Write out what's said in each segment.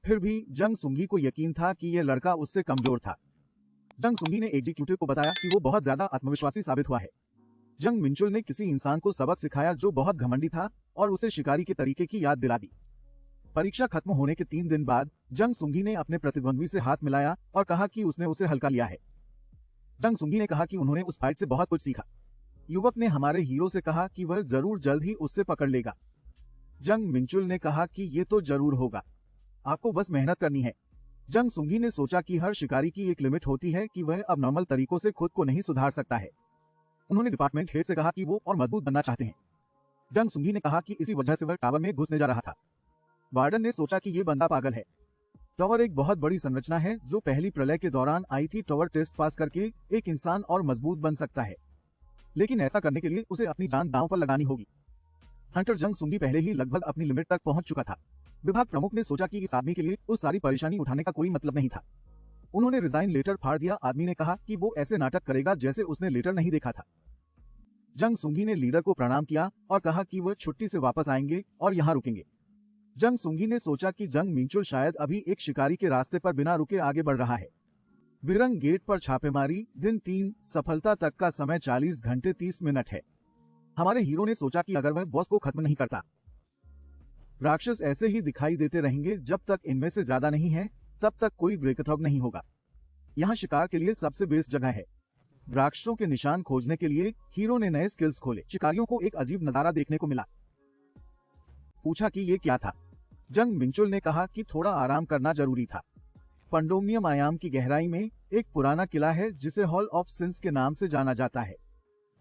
फिर भी जंग सुंगी को यकीन था कि यह लड़का उससे कमजोर था। जंग सुंगी ने एग्जीक्यूटिव को बताया कि वो बहुत ज्यादा आत्मविश्वासी साबित हुआ है। जंग मिंचुल ने किसी इंसान को सबक सिखाया जो बहुत घमंडी था और उसे शिकारी के तरीके की याद दिला दी। परीक्षा खत्म होने के 3 दिन बाद जंग सुंगी ने अपने प्रतिद्वंद्वी से हाथ मिलाया और कहा कि उसने उसे हल्का लिया है। जंग सुंगी ने कहा कि उन्होंने उस फाइट से बहुत कुछ सीखा। युवक ने हमारे हीरो से कहा कि वह जरूर जल्द ही उससे पकड़ लेगा। जंग मिंचुल ने कहा कि ये तो जरूर होगा, आपको बस मेहनत करनी है। जंग सुंगी ने सोचा कि हर शिकारी की एक लिमिट होती है कि वह अब नॉर्मल तरीकों से खुद को नहीं सुधार सकता है। उन्होंने डिपार्टमेंट हेड से कहा कि वो और मजबूत बनना चाहते हैं। जंग सुंगी ने कहा कि इसी वजह से वह टावर में घुसने जा रहा था। वार्डन ने सोचा कि ये बंदा पागल है। टावर एक बहुत बड़ी संरचना है जो पहली प्रलय के दौरान आई थी। टावर टेस्ट पास करके एक इंसान और मजबूत बन सकता है, लेकिन ऐसा करने के लिए उसे अपनी जान दांव पर लगानी होगी। हंटर जंग सुंगी पहले ही लगभग अपनी लिमिट तक पहुंच चुका था। विभाग प्रमुख ने सोचा कि इस आदमी के लिए उस सारी परेशानी उठाने का कोई मतलब नहीं था। उन्होंने रिजाइन लेटर फाड़ दिया। आदमी ने कहा कि वो ऐसे नाटक करेगा जैसे उसने लेटर नहीं देखा था। जंग सुंगी ने लीडर को प्रणाम किया और कहा कि वह छुट्टी से वापस आएंगे और यहाँ रुकेंगे। जंग सुंगी ने सोचा कि जंग मिंचुल शायद अभी एक शिकारी के रास्ते पर बिना रुके आगे बढ़ रहा है। बिरंग गेट पर छापेमारी, दिन 3, सफलता तक का समय 40 घंटे 30 मिनट है। हमारे हीरो ने सोचा कि अगर वह बॉस को खत्म नहीं करता, राक्षस ऐसे ही दिखाई देते रहेंगे जब तक इनमें से ज्यादा नहीं है, तब तक कोई ब्रेकथ्रॉग नहीं होगा। यहाँ शिकार के लिए सबसे बेस्ट जगह है। राक्षसों के निशान खोजने के लिए हीरो ने नए स्किल्स खोले। शिकारियों को एक अजीब नजारा देखने को मिला। पूछा कि ये क्या था। जंग मिंचुल ने कहा कि थोड़ा आराम करना जरूरी था। पंडोमियम आयाम की गहराई में एक पुराना किला है जिसे हॉल ऑफ सिंस के नाम से जाना जाता है।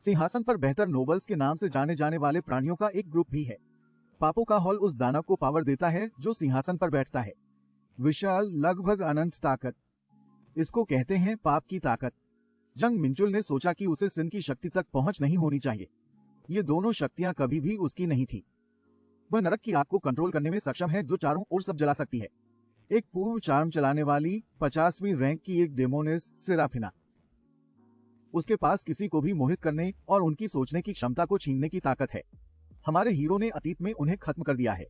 सिंहासन पर बेहतर नोबल्स के नाम से जाने जाने वाले प्राणियों का एक ग्रुप भी है। पापों का हॉल उस दानव को पावर देता है जो सिंहासन पर बैठता है। विशाल, लगभग अनंत ताकत, इसको कहते हैं पाप की ताकत। जंग मिंचुल ने सोचा कि उसे सिन की शक्ति तक पहुंच नहीं होनी चाहिए। ये दोनों शक्तियां कभी भी उसकी नहीं थी। वह नरक की आग को कंट्रोल करने में सक्षम है जो चारों ओर सब जला सकती है। एक पूर्व चार्म चलाने वाली 50वीं रैंक की एक डेमोनेस सेराफिना। उसके पास किसी को भी मोहित करने और उनकी सोचने की क्षमता को छीनने की ताकत है। हमारे हीरो ने अतीत में उन्हें खत्म कर दिया है।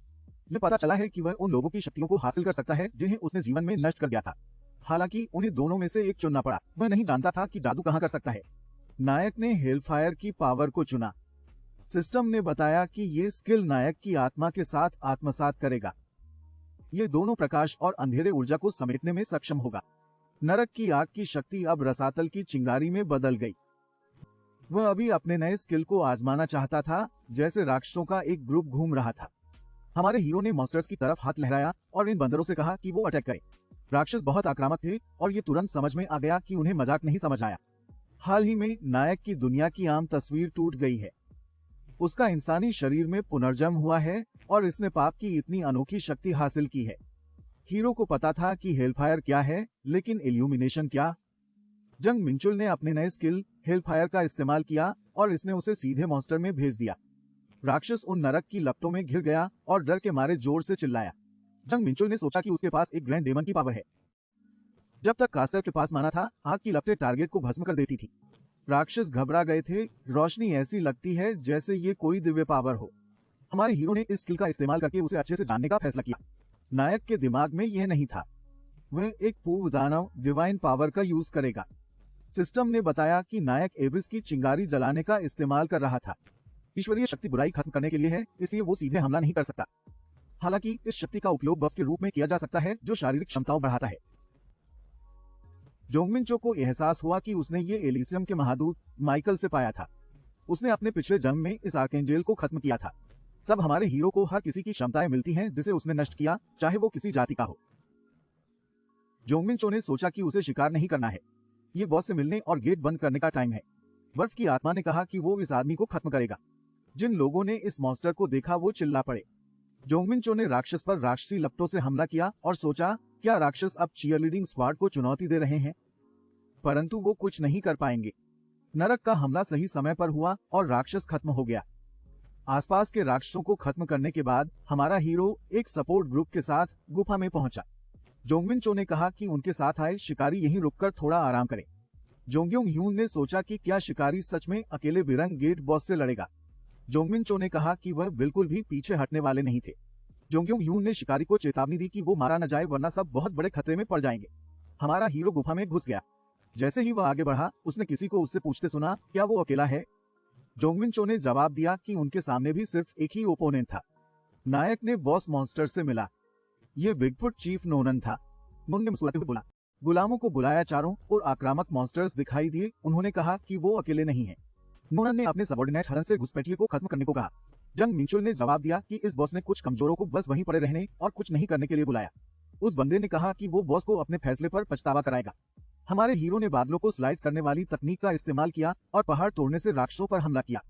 यह पता चला है कि वह उन लोगों की शक्तियों को हासिल कर सकता है जिन्हें उसने जीवन में नष्ट कर दिया था। हालांकि उन्हें दोनों में से एक चुनना पड़ा। वह नहीं जानता था कि जादू कहां कर सकता है। नायक ने हेलफायर की पावर को चुना। सिस्टम ने बताया कि ये स्किल नायक की आत्मा के साथ आत्मसात करेगा। ये दोनों प्रकाश और अंधेरे ऊर्जा को समेटने में सक्षम होगा। नरक की आग की शक्ति अब रसातल की चिंगारी में बदल गई। वह अभी अपने नए स्किल को आजमाना चाहता था, जैसे राक्षसों का एक ग्रुप घूम रहा था। हमारे हीरो ने मॉन्स्टर्स की तरफ हाथ लहराया और इन बंदरों से कहा कि वो अटैक करें। राक्षस बहुत आक्रामक थे और ये तुरंत समझ में आ गया कि उन्हें मजाक नहीं समझ आया। हाल ही में नायक की दुनिया की आम तस्वीर टूट गई है। उसका इंसानी शरीर में पुनर्जन्म हुआ है और इसने पाप की इतनी अनोखी शक्ति हासिल की है। हीरो को पता था कि हेलफायर क्या है, लेकिन इल्यूमिनेशन क्या। जंग मिंचुल ने अपने नए स्किल हेलफायर का इस्तेमाल किया और इसने उसे सीधे मॉन्स्टर में भेज दिया। राक्षस उन नरक की लपटों में घिर गया और डर के मारे जोर से चिल्लाया। जंग मिंचुल ने सोचा कि उसके पास एक ग्रैंड डेमन की पावर है। जब तक कास्टर के पास माना था, आग की लपटें टारगेट को भस्म कर देती थी। राक्षस घबरा गए थे। रोशनी ऐसी लगती है जैसे ये कोई दिव्य पावर हो। हमारे हीरो ने इस स्किल का इस्तेमाल करके उसे अच्छे से जानने का फैसला किया। नायक के दिमाग में यह नहीं था। वह एक पूर्व दानव डिवाइन पावर का यूज करेगा। सिस्टम ने बताया कि नायक एबिस की चिंगारी जलाने का इस्तेमाल कर रहा था। ईश्वरीय शक्ति बुराई खत्म करने के लिए है, इसलिए वो सीधे हमला नहीं कर सकता। हालांकि इस शक्ति का उपयोग बफ के रूप में किया जा सकता है जो शारीरिक क्षमताओं बढ़ाता है। जोंगमिंचो को एहसास हुआ कि उसने ये एलिसियम के महादूत माइकल से पाया था। उसने अपने पिछले जन्म में इस आर्केंजेल को खत्म किया था। तब हमारे हीरो को हर किसी की क्षमताएं मिलती हैं जिसे उसने नष्ट किया, चाहे वो किसी जाति का हो। जोंगमिंचो ने सोचा कि उसे शिकार नहीं करना है। ये बॉस से मिलने और गेट बंद करने का टाइम है। बर्फ की आत्मा ने कहा कि वो इस आदमी को खत्म करेगा। जिन लोगों ने इस मॉन्स्टर को देखा वो चिल्ला पड़े। जोंगमिंचो ने राक्षस पर राक्षसी लपटों से हमला किया और सोचा क्या राक्षस अब चीयरलीडिंग स्क्वाड को चुनौती दे रहे हैं, परंतु वो कुछ नहीं कर पाएंगे। नरक का हमला सही समय पर हुआ और राक्षस खत्म हो गया। आसपास के राक्षसों को खत्म करने के बाद हमारा हीरो एक सपोर्ट ग्रुप के साथ गुफा में पहुंचा। जोंगमिंचो ने कहा कि उनके साथ आए शिकारी यहीं रुककर थोड़ा आराम करें। जोंगयोंग ह्यून ने सोचा कि क्या शिकारी सच में अकेले बिरंग गेट बॉस से लड़ेगा। जोंगमिंचो ने कहा कि वह बिल्कुल भी पीछे हटने वाले नहीं थे। जोंग्योंग यून ने शिकारी को चेतावनी दी कि वो मारा न जाए वरना सब बहुत बड़े खतरे में पड़ जाएंगे। हमारा हीरो गुफा में घुस गया। जैसे ही वह आगे बढ़ा उसने किसी को उससे पूछते सुना, क्या वो अकेला है? जोंगमिनचो ने जवाब दिया कि उनके सामने भी सिर्फ एक ही ओपोनेंट था। नायक ने बॉस मॉन्स्टर से मिला। ये बिगफुट चीफ नोनन था। नोन ने मुस्कुराते हुए बोला। गुलामों को बुलाया, चारों और आक्रामक मॉन्स्टर्स दिखाई दिए। उन्होंने कहा कि वो अकेले नहीं है। नोनन ने अपने सबॉर्डिनेट हरन से घुसपैठिए को खत्म करने को कहा। जंग मिंचुल ने जवाब दिया कि इस बॉस ने कुछ कमजोरों को बस वहीं पड़े रहने और कुछ नहीं करने के लिए बुलाया। उस बंदे ने कहा कि वो बॉस को अपने फैसले पर पछतावा कराएगा। हमारे हीरो ने बादलों को स्लाइड करने वाली तकनीक का इस्तेमाल किया और पहाड़ तोड़ने से राक्षसों पर हमला किया।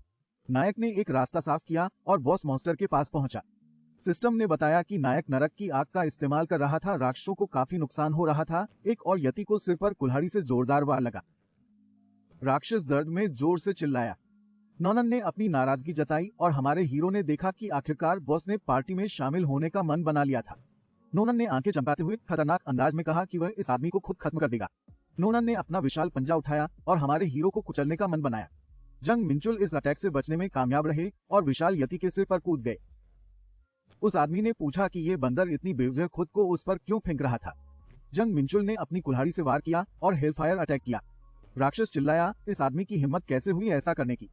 नायक ने एक रास्ता साफ किया और बॉस मॉन्स्टर के पास पहुंचा। सिस्टम ने बताया कि नायक नरक की आग का इस्तेमाल कर रहा था। राक्षसों को काफी नुकसान हो रहा था। एक और यति को सिर पर कुल्हाड़ी से जोरदार वार लगा। राक्षस दर्द में जोर से चिल्लाया। नोनन ने अपनी नाराजगी जताई और हमारे हीरो ने देखा कि आखिरकार बॉस ने पार्टी में शामिल होने का मन बना लिया था। नोनन ने आंखें चमकाते हुए खतरनाक अंदाज में कहा कि वह इस आदमी को खुद खत्म कर देगा। नोनन ने अपना विशाल पंजा उठाया और हमारे हीरो को कुचलने का मन बनाया। जंग मिंचुल इस अटैक से बचने में कामयाब रहे और विशाल यति के सिर पर कूद गए। उस आदमी ने पूछा कि ये बंदर इतनी बेवजह खुद को उस पर क्यों फेंक रहा था। जंग मिंचुल ने अपनी कुल्हाड़ी से वार किया और हेलफायर अटैक किया। राक्षस चिल्लाया, इस आदमी की हिम्मत कैसे हुई ऐसा करने की।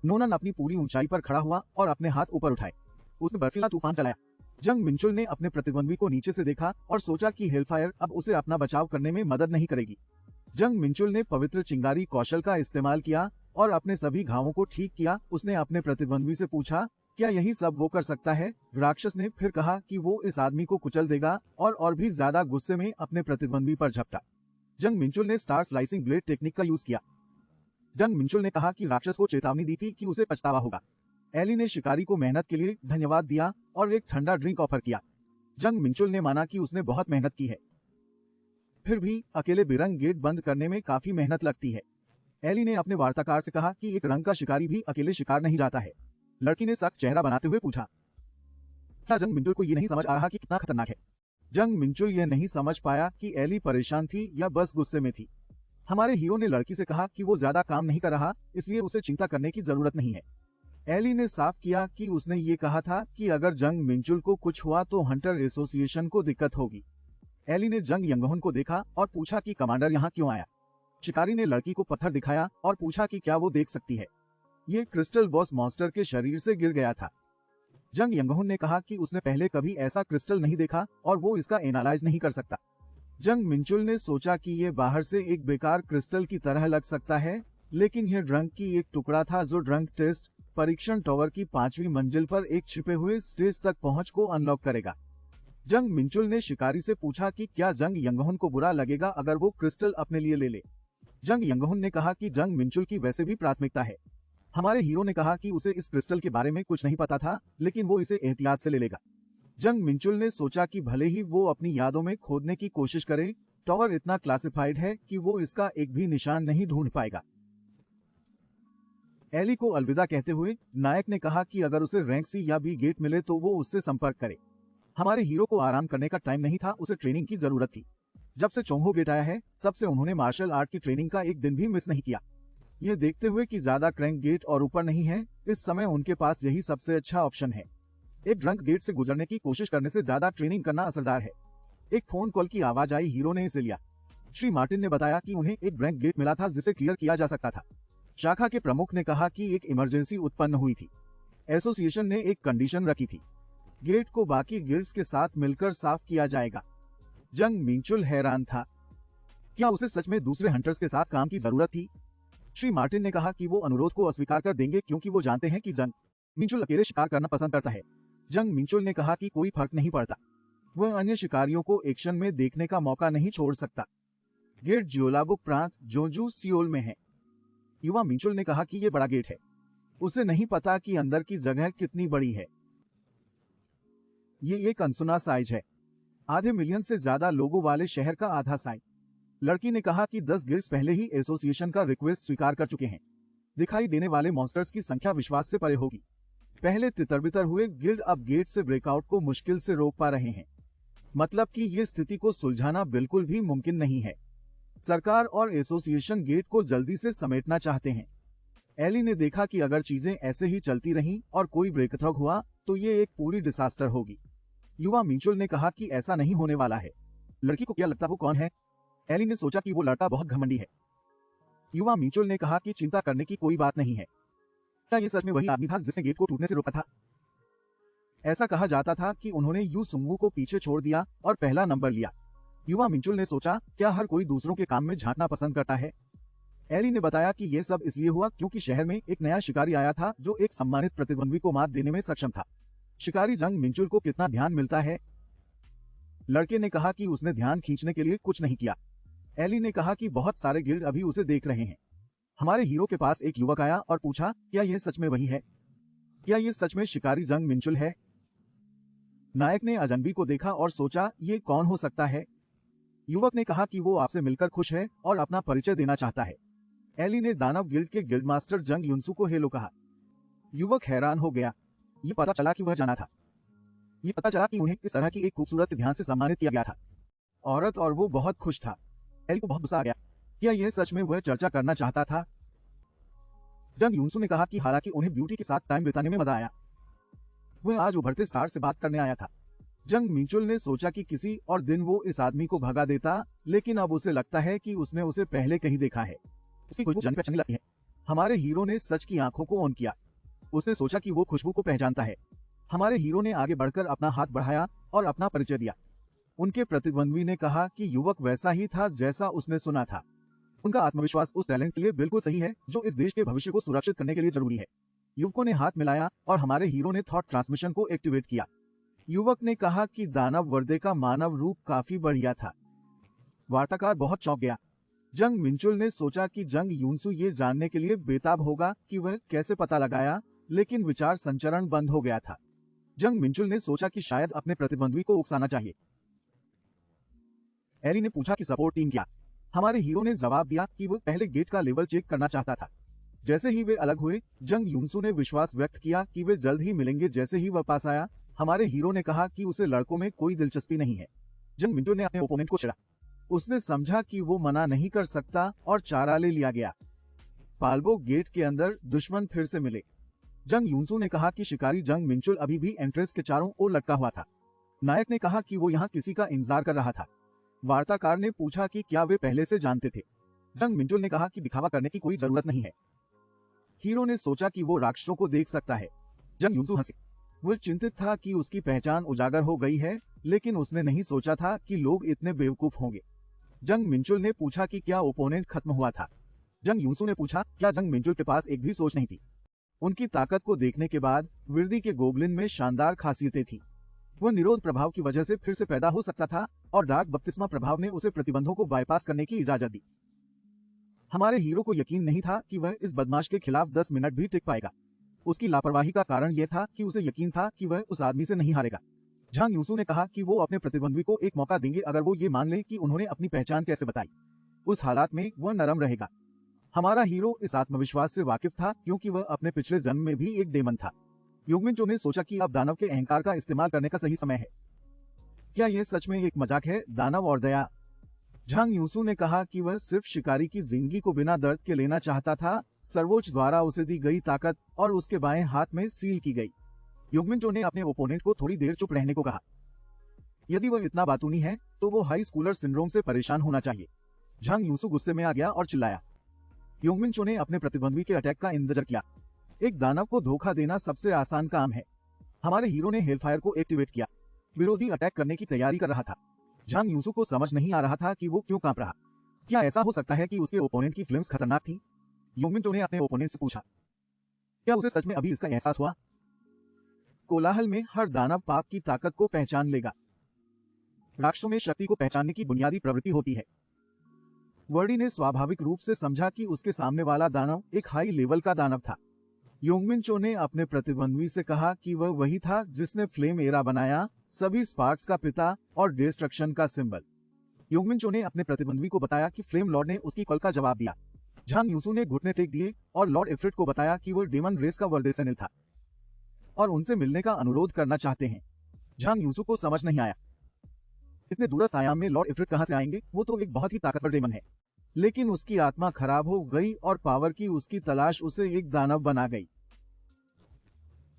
नोनन अपनी पूरी ऊंचाई पर खड़ा हुआ और अपने हाथ ऊपर उठाए। उसने बर्फीला तूफान चलाया। जंग मिंचुल ने अपने प्रतिद्वंद्वी को नीचे से देखा और सोचा कि हेलफायर अब उसे अपना बचाव करने में मदद नहीं करेगी। जंग मिंचुल ने पवित्र चिंगारी कौशल का इस्तेमाल किया और अपने सभी घावों को ठीक किया। उसने अपने प्रतिद्वंद्वी से पूछा, क्या यही सब वो कर सकता है? राक्षस ने फिर कहा कि वो इस आदमी को कुचल देगा और भी ज्यादा गुस्से में अपने प्रतिद्वंद्वी पर झपटा। जंग मिंचुल ने स्टार स्लाइसिंग ब्लेड टेक्निक का यूज किया। जंग मिंचुल ने कहा कि राक्षस को चेतावनी दी थी कि उसे पछतावा होगा। एली ने शिकारी को मेहनत के लिए धन्यवाद दिया और एक ठंडा ड्रिंक ऑफर किया। जंग मिंचुल ने माना कि उसने बहुत मेहनत की है। फिर भी अकेले बिरंग गेट बंद करने में काफी मेहनत लगती है। एली ने अपने वार्ताकार से कहा कि एक रंग का शिकारी भी अकेले शिकार नहीं जाता है। लड़की ने सख्त चेहरा बनाते हुए पूछा, क्या जंग मिंचुल को ये नहीं समझ आ रहा कि कितना खतरनाक है? जंग मिंचुल ये नहीं समझ पाया कि एली परेशान थी या बस गुस्से में थी। हमारे हीरो ने लड़की से कहा कि वो ज्यादा काम नहीं कर रहा, इसलिए उसे चिंता करने की जरूरत नहीं है। एली ने साफ किया कि उसने ये कहा था कि अगर जंग मिंचुल को कुछ हुआ तो हंटर एसोसिएशन को दिक्कत होगी। एली ने जंग यंगहुन को देखा और पूछा कि कमांडर यहाँ क्यों आया। शिकारी ने लड़की को पत्थर दिखाया और पूछा कि क्या वो देख सकती है। ये क्रिस्टल बॉस मॉन्स्टर के शरीर से गिर गया था। जंग यंगहुन ने कहा कि उसने पहले कभी ऐसा क्रिस्टल नहीं देखा और वो इसका एनालाइज नहीं कर सकता। जंग मिंचुल ने सोचा कि ये बाहर से एक बेकार क्रिस्टल की तरह लग सकता है, लेकिन यह ड्रंक की एक टुकड़ा था जो ड्रंक टेस्ट परीक्षण टावर की 5वीं मंजिल पर एक छिपे हुए स्टेज तक पहुंच को अनलॉक करेगा। जंग मिंचुल ने शिकारी से पूछा कि क्या जंग यंगहुन को बुरा लगेगा अगर वो क्रिस्टल अपने लिए ले ले। जंग यंगहुन ने कहा कि जंग मिंचुल की वैसे भी प्राथमिकता है। हमारे हीरो ने कहा कि उसे इस क्रिस्टल के बारे में कुछ नहीं पता था, लेकिन वो इसे एहतियात से ले लेगा। जंग मिंचुल ने सोचा कि भले ही वो अपनी यादों में खोदने की कोशिश करे, टावर इतना क्लासिफाइड है कि वो इसका एक भी निशान नहीं ढूंढ पाएगा। एली को अलविदा कहते हुए नायक ने कहा कि अगर उसे रैंक सी या बी गेट मिले तो वो उससे संपर्क करे। हमारे हीरो को आराम करने का टाइम नहीं था, उसे ट्रेनिंग की जरूरत थी। जब से चोंगहो गेट आया है तब से उन्होंने मार्शल आर्ट की ट्रेनिंग का एक दिन भी मिस नहीं किया। ये देखते हुए कि ज्यादा क्रैंक गेट और ऊपर नहीं है, इस समय उनके पास यही सबसे अच्छा ऑप्शन है। एक ड्रंक गेट से गुजरने की कोशिश करने से ज्यादा ट्रेनिंग करना असरदार है। एक फोन कॉल की आवाज आई, हीरो ने इसे लिया। श्री मार्टिन ने बताया कि उन्हें एक ड्रंक गेट मिला था जिसे क्लियर किया जा सकता था। शाखा के प्रमुख ने कहा कि एक इमरजेंसी उत्पन्न हुई थी। एसोसिएशन ने एक कंडीशन रखी थी, गेट को बाकी गिल्ड्स के साथ मिलकर साफ किया जाएगा। जंग मिंचुल हैरान था, क्या उसे सच में दूसरे हंटर्स के साथ काम की जरूरत थी? श्री मार्टिन ने कहा कि वो अनुरोध को अस्वीकार कर देंगे क्योंकि वो जानते हैं कि जंग मिंचुल अकेले शिकार करना पसंद करता है। जंग मिंचुल ने कहा कि कोई फर्क नहीं पड़ता, वह अन्य शिकारियों को एक्शन में देखने का मौका नहीं छोड़ सकता। गेट ज्योलाबुक प्रांत जोजू सियोल में है। युवा मिंचुल ने कहा कि यह बड़ा गेट है, उसे नहीं पता कि अंदर की जगह कितनी बड़ी है। ये एक अनसुना साइज है, आधे मिलियन से ज्यादा लोगों वाले शहर का आधा साइज। लड़की ने कहा कि 10 गिल्ड्स पहले ही एसोसिएशन का रिक्वेस्ट स्वीकार कर चुके हैं। दिखाई देने वाले मॉन्स्टर्स की संख्या विश्वास से परे होगी। पहले तितर-बितर हुए गिल्ड अब गेट से ब्रेकआउट को मुश्किल से रोक पा रहे हैं, मतलब कि ये स्थिति को सुलझाना बिल्कुल भी मुमकिन नहीं है। सरकार और एसोसिएशन गेट को जल्दी से समेटना चाहते हैं। एली ने देखा कि अगर चीजें ऐसे ही चलती रहीं और कोई ब्रेकथ्रू हुआ तो ये एक पूरी डिसास्टर होगी। युवा मिंचुल ने कहा कि ऐसा नहीं होने वाला है। लड़की को क्या लगता वो कौन है? एली ने सोचा कि वो लड़का बहुत घमंडी है। युवा मिंचुल ने कहा कि चिंता करने की कोई बात नहीं है। क्या ये सच में वही आदमी था जिसने गेट को टूटने से रोका था? ऐसा कहा जाता था कि उन्होंने यू सुंगू को पीछे छोड़ दिया और पहला नंबर लिया। युवा मिंचुल ने सोचा, क्या हर कोई दूसरों के काम में झांकना पसंद करता है? एली ने बताया कि यह सब इसलिए हुआ क्योंकि शहर में एक नया शिकारी आया था जो एक सम्मानित प्रतिद्वंद्वी को मात देने में सक्षम था। शिकारी जंग मिंचुल को कितना ध्यान मिलता है? लड़के ने कहा कि उसने ध्यान खींचने के लिए कुछ नहीं किया। एली ने कहा कि बहुत सारे गिल्ड अभी उसे देख रहे हैं। हमारे हीरो के पास एक युवक आया और पूछा, क्या यह सच में वही है? क्या यह सच में शिकारी जंग मिंचुल है? नायक ने अजनबी को देखा और सोचा, ये कौन हो सकता है? युवक ने कहा कि वो आपसे मिलकर खुश है और अपना परिचय देना चाहता है। एली ने दानव गिल्ड के गिल्ड मास्टर जंग युनसू को हेलो कहा। युवक हैरान हो गया। ये पता चला कि वह जाना था। ये पता चला कि उन्हें इस तरह की एक खूबसूरत ध्यान से सम्मानित किया गया था। औरत और वो बहुत खुश था। एली को बहुत गुस्सा आ गया। क्या यह सच में वह चर्चा करना चाहता था? जंग युनसू ने कहा कि हालांकि उन्हें ब्यूटी के साथ टाइम बिताने में मजा आया, वह आज उभरते स्टार से बात करने आया था। जंग मिंचुल ने सोचा कि किसी और दिन वो इस आदमी को भगा देता, लेकिन अब उसे लगता है कि उसने उसे पहले कहीं देखा है। उसकी खुशबू जान पहचानी लगती है। हमारे हीरो ने सच की आंखों को ऑन किया। उसने सोचा कि वो खुशबू को पहचानता है। हमारे हीरो ने आगे बढ़कर अपना हाथ बढ़ाया और अपना परिचय दिया। उनके प्रतिद्वंद्वी ने कहा कि युवक वैसा ही था जैसा उसने सुना था। उनका आत्मविश्वास उस टैलेंट के लिए बिल्कुल सही है जो इस देश के भविष्य को सुरक्षित करने के लिए जरूरी है। युवकों ने हाथ मिलाया और हमारे हीरो ने थॉट ट्रांसमिशन को एक्टिवेट किया। युवक ने कहा कि दानव वर्दे का मानव रूप काफी बढ़िया था। वार्ताकार बहुत चौंक गया। जंग मिंचुल ने सोचा कि जंग युनसू ये जानने के लिए बेताब होगा कि वह कैसे पता लगाया, लेकिन विचार संचरण बंद हो गया था। जंग मिंचुल ने सोचा कि शायद अपने प्रतिद्वंद्वी को उकसाना चाहिए। एली ने पूछा कि सपोर्ट टीम क्या? हमारे हीरो ने जवाब दिया कि वह पहले गेट का लेवल चेक करना चाहता था। जैसे ही वे अलग हुए, जंग युनसू ने विश्वास व्यक्त किया कि वे जल्द ही मिलेंगे। जैसे ही वह पास आया, हमारे हीरो ने कहा कि उसे लड़कों में कोई दिलचस्पी नहीं है। जंग मिंचुल ने अपने ओपोनेंट को छेड़ा। उसने समझा कि वो मना नहीं कर सकता और चारा ले लिया गया। पाल्बो गेट के अंदर दुश्मन फिर से मिले। जंग युनसू ने कहा कि शिकारी जंग मिंचुल अभी भी एंट्रेंस के चारों ओर लटका हुआ था। नायक ने कहा कि वो यहाँ किसी का इंतजार कर रहा था। वार्ताकार ने पूछा कि क्या वे पहले से जानते थे? जंग मिंचुल ने कहा कि दिखावा करने की कोई जरूरत नहीं है। हीरो ने सोचा कि वो राक्षसों को देख सकता है। जंग युनसू हंसे। वो चिंतित था कि उसकी पहचान उजागर हो गई है, लेकिन उसने नहीं सोचा था कि लोग इतने बेवकूफ होंगे। जंग मिंचुल ने पूछा कि क्या ओपोनेंट खत्म हुआ था? जंग युनसू ने पूछा, क्या जंग मिंचुल के पास एक भी सोच नहीं थी? उनकी ताकत को देखने के बाद विर्दी के गोबलिन में शानदार खासियतें थी। वह निरोध प्रभाव की वजह से फिर से पैदा हो सकता था और डार्क बपतिस्मा प्रभाव ने उसे प्रतिबंधों को बाईपास करने की इजाजत दी। हमारे हीरो को यकीन नहीं था कि वह इस बदमाश के खिलाफ 10 मिनट भी टिक पाएगा। उसकी लापरवाही का कारण यह था कि उसे यकीन था कि वह उस आदमी से नहीं हारेगा। जंग युनसू ने कहा कि वो अपने प्रतिद्वंद्वी को एक मौका देंगे अगर वो ये मान ले कि उन्होंने अपनी पहचान कैसे बताई। उस हालात में वह नरम रहेगा। हमारा हीरो इस आत्मविश्वास से वाकिफ था क्योंकि वह अपने पिछले जन्म में भी एक डेमन था। युगमिंचो ने सोचा कि अब दानव के अहंकार का इस्तेमाल करने का सही समय है। क्या यह सच में एक मजाक है, दानव और दया? जंग युनसू ने कहा कि वह सिर्फ शिकारी की जिंदगी को बिना दर्द के लेना चाहता था। सर्वोच्च द्वारा उसे दी गई ताकत और उसके बाएं हाथ में सील की गई। युगमिंचो ने अपने ओपोनेंट को थोड़ी देर चुप रहने को कहा। यदि वह इतना बातूनी है तो वो हाई स्कूलर सिंड्रोम से परेशान होना चाहिए। जंग युनसू गुस्से में आ गया और चिल्लाया। युगमिंचो ने अपने प्रतिद्वंद्वी के अटैक का इंतजार किया। एक दानव को धोखा देना सबसे आसान काम है। हमारे हीरो ने हेलफायर को एक्टिवेट किया। विरोधी अटैक करने की तैयारी कर रहा था। जंग युनसू को समझ नहीं आ रहा था कि वो क्यों कांप रहा। क्या ऐसा हो सकता है कि उसके ओपोनेंट की फिल्म्स खतरनाक थी? युगमिंचो ने अपने ओपोनेंट से पूछा, क्या उसे सच में अभी इसका एहसास हुआ? कोलाहल में हर दानव पाप की ताकत को पहचान लेगा। राक्षसों में शक्ति को पहचानने की बुनियादी प्रवृत्ति होती है। वर्डी ने स्वाभाविक रूप से समझा कि उसके सामने वाला दानव एक हाई लेवल का दानव था। युगमिंचो ने अपने प्रतिद्वंद्वी से कहा कि वह वही था जिसने फ्लेम एरा बनाया, सभी स्पार्क्स का पिता और डिस्ट्रक्शन का सिंबल। युगमिंचो ने अपने प्रतिद्वंद्वी को बताया कि फ्लेम लॉर्ड ने उसकी कॉल का जवाब दिया। जंग युनसू ने घुटने टेक दिए और लॉर्ड इफ्रिट को बताया कि वह डेमन रेस का वर्देसनिल था और उनसे मिलने का अनुरोध करना चाहते हैं। जंग युनसू को समझ नहीं आया, इतने दूरस्थ आयाम में लॉर्ड इफ्रिट कहां से आएंगे? वो तो एक बहुत ही ताकतवर डेमन है। लेकिन उसकी आत्मा खराब हो गई और पावर की उसकी तलाश उसे एक दानव बना गई।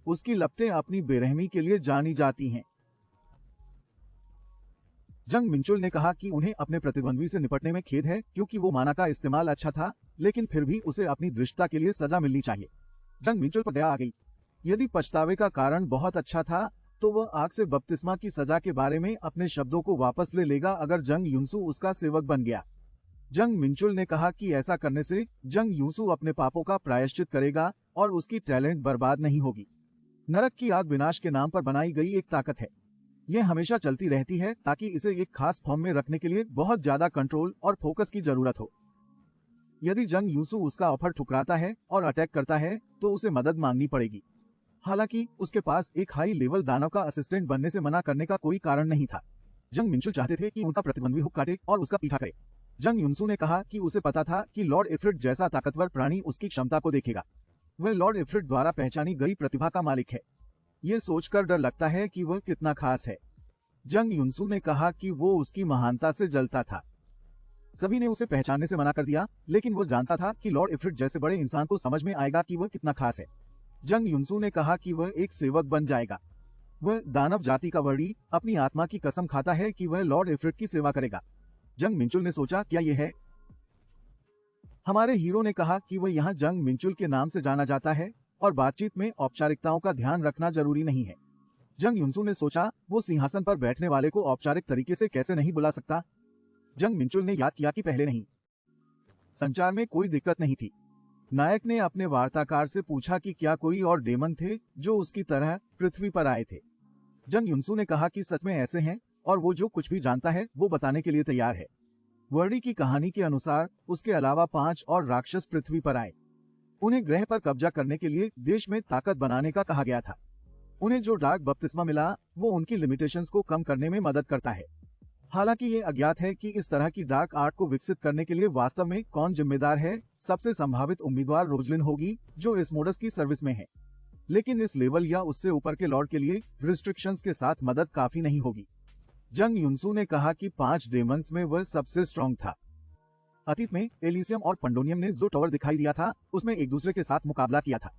उसकी लपटें अपनी बेरहमी के लिए जानी जाती हैं। जंग मिनचुल ने कहा कि उन्हें अपने प्रतिद्वंद्वी से निपटने में खेद है क्योंकि वो माना का इस्तेमाल अच्छा था, लेकिन फिर भी उसे अपनी दृष्टता के लिए सजा मिलनी चाहिए। जंग मिनचुल पर दया आ गई। यदि पछतावे का कारण बहुत अच्छा था तो वह आग से बपतिस्मा की सजा के बारे में अपने शब्दों को वापस ले लेगा अगर जंग यूसु उसका सेवक बन गया। जंग मिनचुल ने कहा कि ऐसा करने से जंग यूसु अपने पापों का प्रायश्चित करेगा और उसकी टैलेंट बर्बाद नहीं होगी। नरक की आग विनाश के नाम पर बनाई गई एक ताकत है। यह हमेशा चलती रहती है ताकि इसे एक खास फॉर्म में रखने के लिए बहुत ज्यादा कंट्रोल और फोकस की जरूरत हो। यदि जंग यूसु उसका ऑफर ठुकराता है और अटैक करता है तो उसे मदद मांगनी पड़ेगी। हालांकि उसके पास एक हाई लेवल दानव का असिस्टेंट बनने से मना करने का कोई कारण नहीं था। जंग मिनचुल चाहते थे कि उनका प्रतिद्वंद्वी हुक काटे और उसका पीछा करे। जंग यूसु ने कहा कि उसे पता था कि लॉर्ड इफ्रिट जैसा ताकतवर प्राणी उसकी क्षमता को देखेगा। वह लॉर्ड इफ्रिट द्वारा पहचानी गई प्रतिभा का मालिक है। ये सोचकर डर लगता है कि वह कितना खास है। जंग यूसु ने कहा कि वो उसकी महानता से जलता था। सभी ने उसे पहचानने से मना कर दिया, लेकिन वो जानता था कि लॉर्ड इफ्रिट जैसे बड़े इंसान को समझ में आएगा कि वह कितना खास है। जंग यूसु ने कहा कि वह एक सेवक बन जाएगा। वह दानव जाति का वर्णी अपनी आत्मा की कसम खाता है कि वह लॉर्ड इफ्रिट की सेवा करेगा। जंग मिनचुल ने सोचा, क्या यह है? हमारे हीरो ने कहा कि वह यहाँ जंग मिनचुल के नाम से जाना जाता है और बातचीत में औपचारिकताओं का ध्यान रखना जरूरी नहीं है। जंग यूसु ने सोचा, वो सिंहासन पर बैठने वाले को औपचारिक तरीके से कैसे नहीं बुला सकता। जंग मिनचुल ने याद किया कि पहले नहीं। संचार में कोई दिक्कत नहीं थी। नायक ने अपने वार्ताकार से पूछा कि क्या कोई और डेमन थे जो उसकी तरह पृथ्वी पर आए थे। जंग यूसु ने कहा कि सच में ऐसे हैं और वो जो कुछ भी जानता है वो बताने के लिए तैयार है। वर्डी की कहानी के अनुसार उसके अलावा 5 और राक्षस पृथ्वी पर आए। उन्हें ग्रह पर कब्जा करने के लिए देश में ताकत बनाने का कहा गया था। उन्हें जो डार्क बपतिस्मा मिला वो उनकी लिमिटेशंस को कम करने में मदद करता है। हालांकि ये अज्ञात है कि इस तरह की डार्क आर्ट को विकसित करने के लिए वास्तव में कौन जिम्मेदार है। सबसे संभावित उम्मीदवार रोजलिन होगी जो इस मोडस की सर्विस में है, लेकिन इस लेवल या उससे ऊपर के लॉर्ड के लिए रिस्ट्रिक्शंस के साथ मदद काफी नहीं होगी। जंग यूसु ने कहा कि 5 डेमंस में वह सबसे स्ट्रॉन्ग था। अतीत में एलिसियम और पंडोनियम ने जो टावर दिखाई दिया था उसमें एक दूसरे के साथ मुकाबला किया था।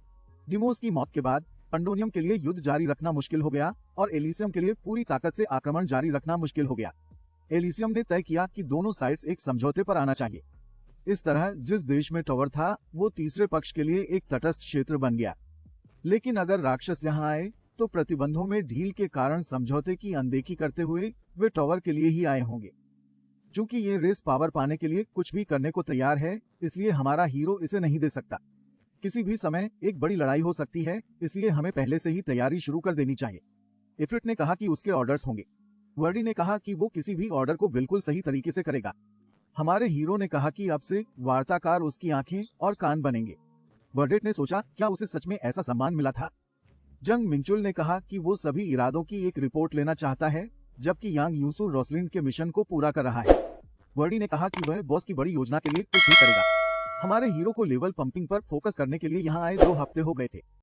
डिमोस की मौत के बाद पंडोनियम के लिए युद्ध जारी रखना मुश्किल हो गया और एलिसियम के लिए पूरी ताकत से आक्रमण जारी रखना मुश्किल हो गया। एलिसियम ने तय किया कि दोनों साइड्स एक समझौते पर आना चाहिए। इस तरह जिस देश में टावर था वो तीसरे पक्ष के लिए एक तटस्थ क्षेत्र बन गया। लेकिन अगर राक्षस यहाँ आए तो प्रतिबंधों में ढील के कारण समझौते की अनदेखी करते हुए वे टावर के लिए ही आए होंगे। चूंकि ये रेस पावर पाने के लिए कुछ भी करने को तैयार है, इसलिए हमारा हीरो इसे नहीं दे सकता। किसी भी समय एक बड़ी लड़ाई हो सकती है, इसलिए हमें पहले से ही तैयारी शुरू कर देनी चाहिए। इफ्रिट ने कहा कि उसके ऑर्डर्स होंगे। वर्डी ने कहा कि वो किसी भी ऑर्डर को बिल्कुल सही तरीके से करेगा। हमारे हीरो ने कहा कि अब से वार्ताकार उसकी आंखें और कान बनेंगे। वर्डेट ने सोचा, क्या उसे सच में ऐसा सम्मान मिला था? जंग मिनचुल ने कहा कि वो सभी इरादों की एक रिपोर्ट लेना चाहता है, जबकि यांग यूसु रोसलिन के मिशन को पूरा कर रहा है। वर्डी ने कहा कि वह बॉस की बड़ी योजना के लिए कुछ भी करेगा। हमारे हीरो को लेवल पंपिंग पर फोकस करने के लिए यहाँ आए 2 हफ्ते हो गए थे।